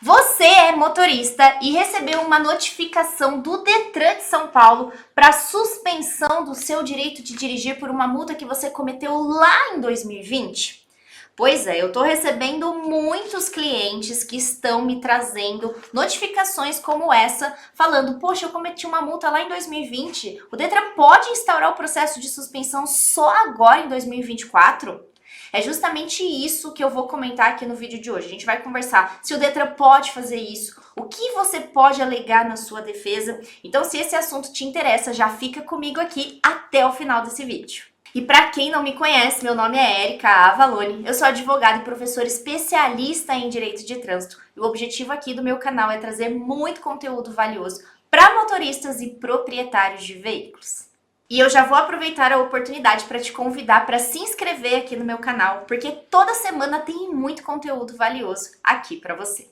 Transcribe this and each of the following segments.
Você é motorista e recebeu uma notificação do Detran de São Paulo para suspensão do seu direito de dirigir por uma multa que você cometeu lá em 2020? Pois é, eu estou recebendo muitos clientes que estão me trazendo notificações como essa, falando: poxa, eu cometi uma multa lá em 2020, o Detran pode instaurar o processo de suspensão só agora em 2024? É justamente isso que eu vou comentar aqui no vídeo de hoje. A gente vai conversar se o Detran pode fazer isso, o que você pode alegar na sua defesa. Então, se esse assunto te interessa, já fica comigo aqui até o final desse vídeo. E para quem não me conhece, meu nome é Érica Avalone, eu sou advogada e professora especialista em direito de trânsito. E o objetivo aqui do meu canal é trazer muito conteúdo valioso para motoristas e proprietários de veículos. E eu já vou aproveitar a oportunidade para te convidar para se inscrever aqui no meu canal, porque toda semana tem muito conteúdo valioso aqui para você.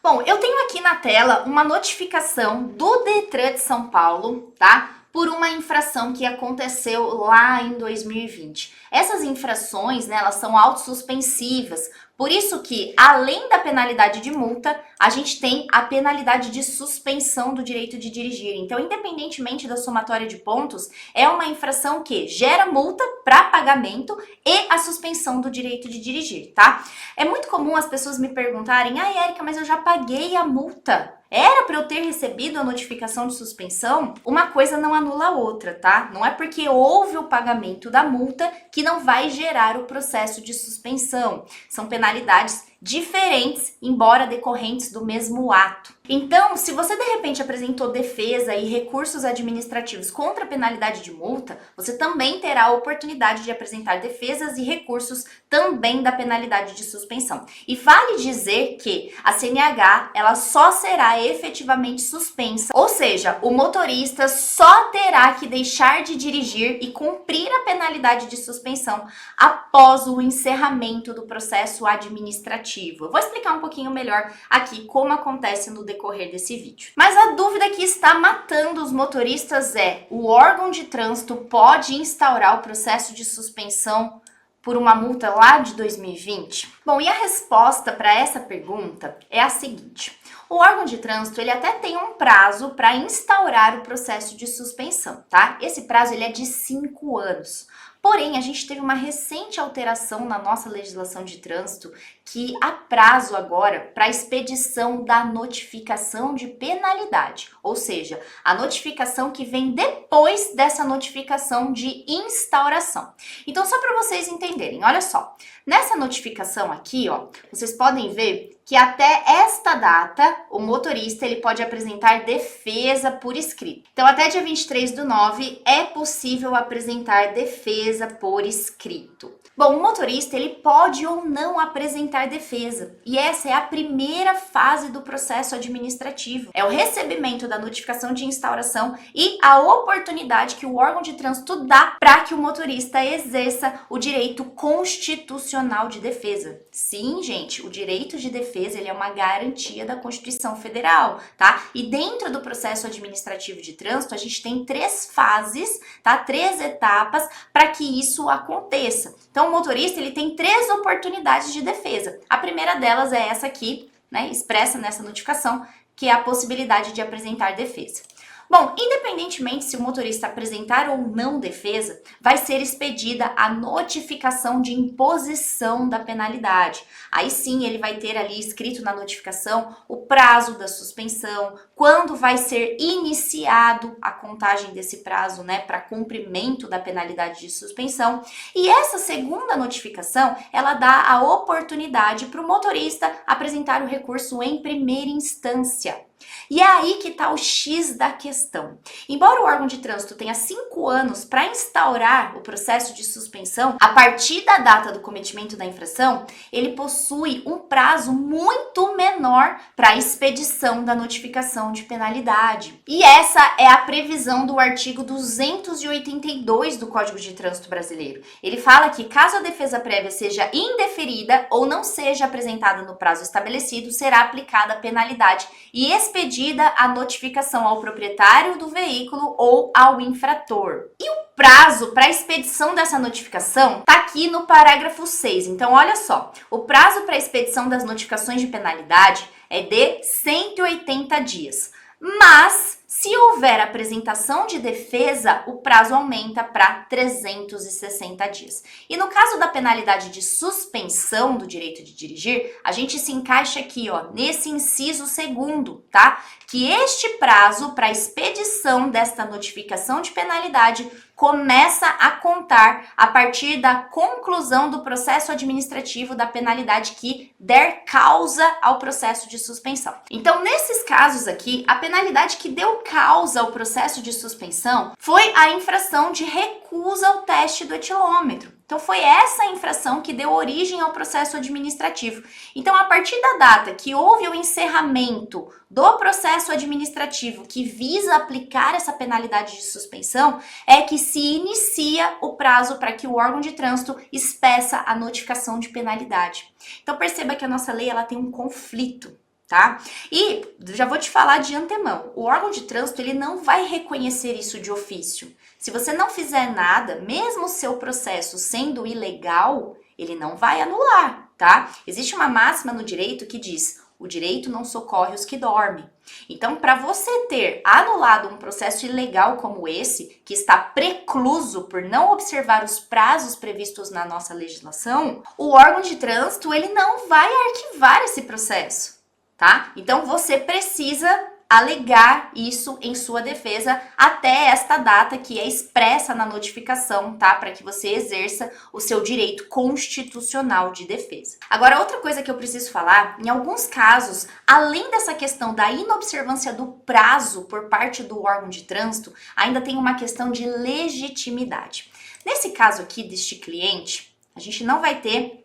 Bom, eu tenho aqui na tela uma notificação do Detran de São Paulo, tá? Por uma infração que aconteceu lá em 2020. Essas infrações, né, elas são autossuspensivas. Por isso que, além da penalidade de multa, a gente tem a penalidade de suspensão do direito de dirigir. Então, independentemente da somatória de pontos, é uma infração que gera multa para pagamento e a suspensão do direito de dirigir, tá? É muito comum as pessoas me perguntarem: ah, Érica, mas eu já paguei a multa. Era para eu ter recebido a notificação de suspensão? Uma coisa não anula a outra, tá? Não é porque houve o pagamento da multa que não vai gerar o processo de suspensão. São penalidades diferentes, embora decorrentes do mesmo ato. Então, se você de repente apresentou defesa e recursos administrativos contra a penalidade de multa, você também terá a oportunidade de apresentar defesas e recursos também da penalidade de suspensão. E vale dizer que a CNH, ela só será efetivamente suspensa, ou seja, o motorista só terá que deixar de dirigir e cumprir a penalidade de suspensão após o encerramento do processo administrativo. Eu vou explicar um pouquinho melhor aqui como acontece no decorrer desse vídeo. Mas a dúvida que está matando os motoristas é: o órgão de trânsito pode instaurar o processo de suspensão por uma multa lá de 2020? Bom, e a resposta para essa pergunta é a seguinte: o órgão de trânsito, ele até tem um prazo para instaurar o processo de suspensão, tá? Esse prazo, ele é de 5 anos. Porém, a gente teve uma recente alteração na nossa legislação de trânsito que há prazo agora para a expedição da notificação de penalidade, ou seja, a notificação que vem depois dessa notificação de instauração. Então, só para vocês entenderem, olha só, nessa notificação aqui, ó, vocês podem ver que até esta data o motorista ele pode apresentar defesa por escrito. Então, até dia 23/9 é possível apresentar defesa por escrito. Bom, o motorista ele pode ou não apresentar defesa, e essa é a primeira fase do processo administrativo. É o recebimento da notificação de instauração e a oportunidade que o órgão de trânsito dá para que o motorista exerça o direito constitucional de defesa. Sim, gente, o direito de defesa ele é uma garantia da Constituição Federal, tá? E dentro do processo administrativo de trânsito, a gente tem 3 fases, tá? 3 etapas para que isso aconteça. Então, o motorista ele tem 3 oportunidades de defesa. A primeira delas é essa aqui, né? Expressa nessa notificação, que é a possibilidade de apresentar defesa. Bom, independentemente se o motorista apresentar ou não defesa, vai ser expedida a notificação de imposição da penalidade. Aí sim, ele vai ter ali escrito na notificação o prazo da suspensão, quando vai ser iniciado a contagem desse prazo, né, para cumprimento da penalidade de suspensão. E essa segunda notificação, ela dá a oportunidade para o motorista apresentar o recurso em primeira instância. E é aí que está o X da questão. Embora o órgão de trânsito tenha 5 anos para instaurar o processo de suspensão, a partir da data do cometimento da infração, ele possui um prazo muito menor para a expedição da notificação de penalidade. E essa é a previsão do artigo 282 do Código de Trânsito Brasileiro. Ele fala que caso a defesa prévia seja indeferida ou não seja apresentada no prazo estabelecido, será aplicada a penalidade e expedida a notificação ao proprietário do veículo ou ao infrator. E o prazo para a expedição dessa notificação está aqui no parágrafo 6. Então, olha só, o prazo para a expedição das notificações de penalidade é de 180 dias. Mas, se houver apresentação de defesa, o prazo aumenta para 360 dias. E no caso da penalidade de suspensão do direito de dirigir, a gente se encaixa aqui, ó, nesse inciso segundo, tá? Que este prazo para expedição desta notificação de penalidade começa a contar a partir da conclusão do processo administrativo da penalidade que der causa ao processo de suspensão. Então, nesses casos aqui, a penalidade que deu causa ao processo de suspensão foi a infração de recusa ao teste do etilômetro. Então, foi essa infração que deu origem ao processo administrativo. Então, a partir da data que houve o encerramento do processo administrativo que visa aplicar essa penalidade de suspensão, é que se inicia o prazo para que o órgão de trânsito expeça a notificação de penalidade. Então, perceba que a nossa lei ela tem um conflito, tá? E já vou te falar de antemão, o órgão de trânsito ele não vai reconhecer isso de ofício. Se você não fizer nada, mesmo o seu processo sendo ilegal, ele não vai anular, tá? Existe uma máxima no direito que diz: o direito não socorre os que dormem. Então, para você ter anulado um processo ilegal como esse, que está precluso por não observar os prazos previstos na nossa legislação, o órgão de trânsito ele não vai arquivar esse processo, tá? Então, você precisa alegar isso em sua defesa até esta data que é expressa na notificação, tá? Para que você exerça o seu direito constitucional de defesa. Agora, outra coisa que eu preciso falar, em alguns casos, além dessa questão da inobservância do prazo por parte do órgão de trânsito, ainda tem uma questão de legitimidade. Nesse caso aqui deste cliente, a gente não vai ter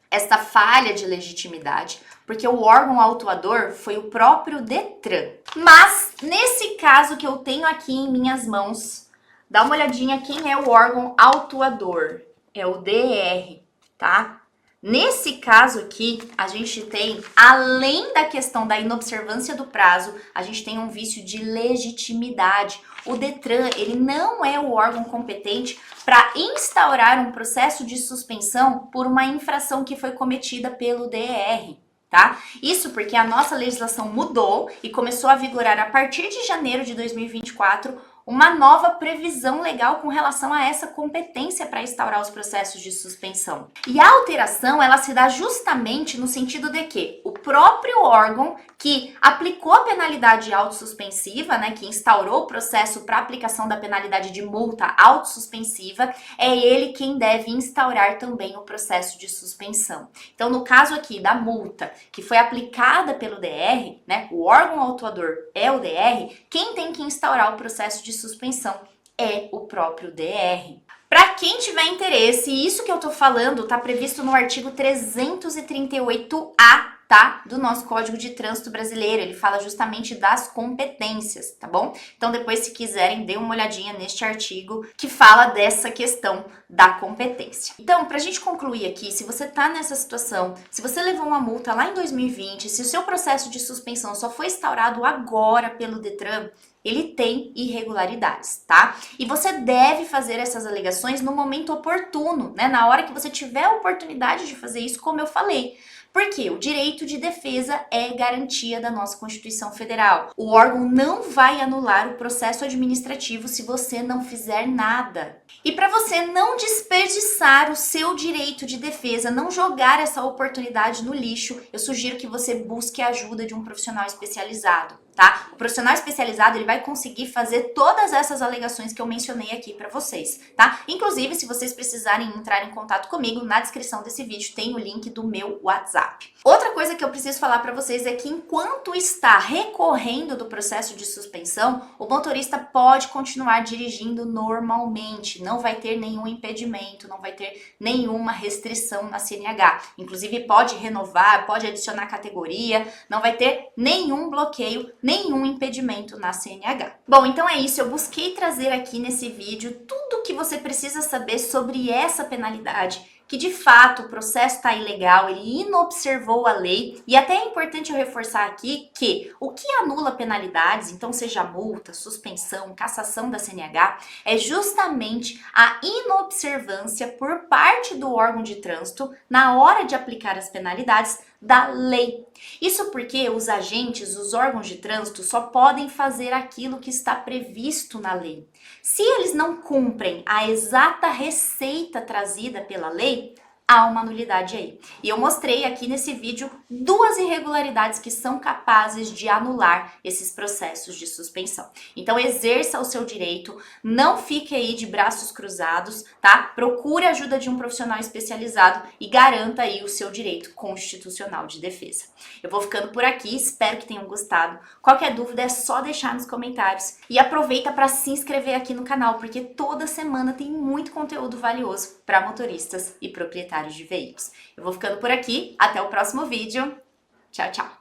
esta falha de legitimidade, porque o órgão autuador foi o próprio Detran. Mas, nesse caso que eu tenho aqui em minhas mãos, dá uma olhadinha quem é o órgão autuador. É o DR, tá? Nesse caso aqui, a gente tem, além da questão da inobservância do prazo, a gente tem um vício de legitimidade. O Detran, ele não é o órgão competente para instaurar um processo de suspensão por uma infração que foi cometida pelo DR, tá? Isso porque a nossa legislação mudou e começou a vigorar a partir de janeiro de 2024 uma nova previsão legal com relação a essa competência para instaurar os processos de suspensão. E a alteração, ela se dá justamente no sentido de que o próprio órgão que aplicou a penalidade autossuspensiva, né, que instaurou o processo para aplicação da penalidade de multa autossuspensiva, é ele quem deve instaurar também o processo de suspensão. Então, no caso aqui da multa que foi aplicada pelo DR, né, o órgão autuador é o DR, quem tem que instaurar o processo de suspensão é o próprio DR. Para quem tiver interesse, isso que eu tô falando tá previsto no artigo 338-A, tá? Do nosso Código de Trânsito Brasileiro. Ele fala justamente das competências, tá bom? Então depois, se quiserem, dê uma olhadinha neste artigo que fala dessa questão da competência. Então, pra gente concluir aqui, se você tá nessa situação, se você levou uma multa lá em 2020, se o seu processo de suspensão só foi instaurado agora pelo Detran, ele tem irregularidades, tá? E você deve fazer essas alegações no momento oportuno, né? Na hora que você tiver a oportunidade de fazer isso, como eu falei. Porque o direito de defesa é garantia da nossa Constituição Federal. O órgão não vai anular o processo administrativo se você não fizer nada. E para você não desperdiçar o seu direito de defesa, não jogar essa oportunidade no lixo, eu sugiro que você busque a ajuda de um profissional especializado, tá? O profissional especializado, ele vai conseguir fazer todas essas alegações que eu mencionei aqui para vocês, tá? Inclusive, se vocês precisarem entrar em contato comigo, na descrição desse vídeo tem o link do meu WhatsApp. Outra coisa que eu preciso falar para vocês é que enquanto está recorrendo do processo de suspensão, o motorista pode continuar dirigindo normalmente, não vai ter nenhum impedimento, não vai ter nenhuma restrição na CNH. Inclusive pode renovar, pode adicionar categoria, não vai ter nenhum bloqueio, nenhum impedimento na CNH. Bom, então é isso, eu busquei trazer aqui nesse vídeo tudo o que você precisa saber sobre essa penalidade, que de fato o processo está ilegal, ele inobservou a lei, e até é importante eu reforçar aqui que o que anula penalidades, então seja multa, suspensão, cassação da CNH, é justamente a inobservância por parte do órgão de trânsito na hora de aplicar as penalidades da lei. Isso porque os agentes, os órgãos de trânsito, só podem fazer aquilo que está previsto na lei. Se eles não cumprem a exata receita trazida pela lei, há uma nulidade aí. E eu mostrei aqui nesse vídeo duas irregularidades que são capazes de anular esses processos de suspensão. Então exerça o seu direito, não fique aí de braços cruzados, tá? Procure a ajuda de um profissional especializado e garanta aí o seu direito constitucional de defesa. Eu vou ficando por aqui, espero que tenham gostado. Qualquer dúvida é só deixar nos comentários e aproveita para se inscrever aqui no canal, porque toda semana tem muito conteúdo valioso para motoristas e proprietários de veículos. Eu vou ficando por aqui, até o próximo vídeo. Tchau, tchau!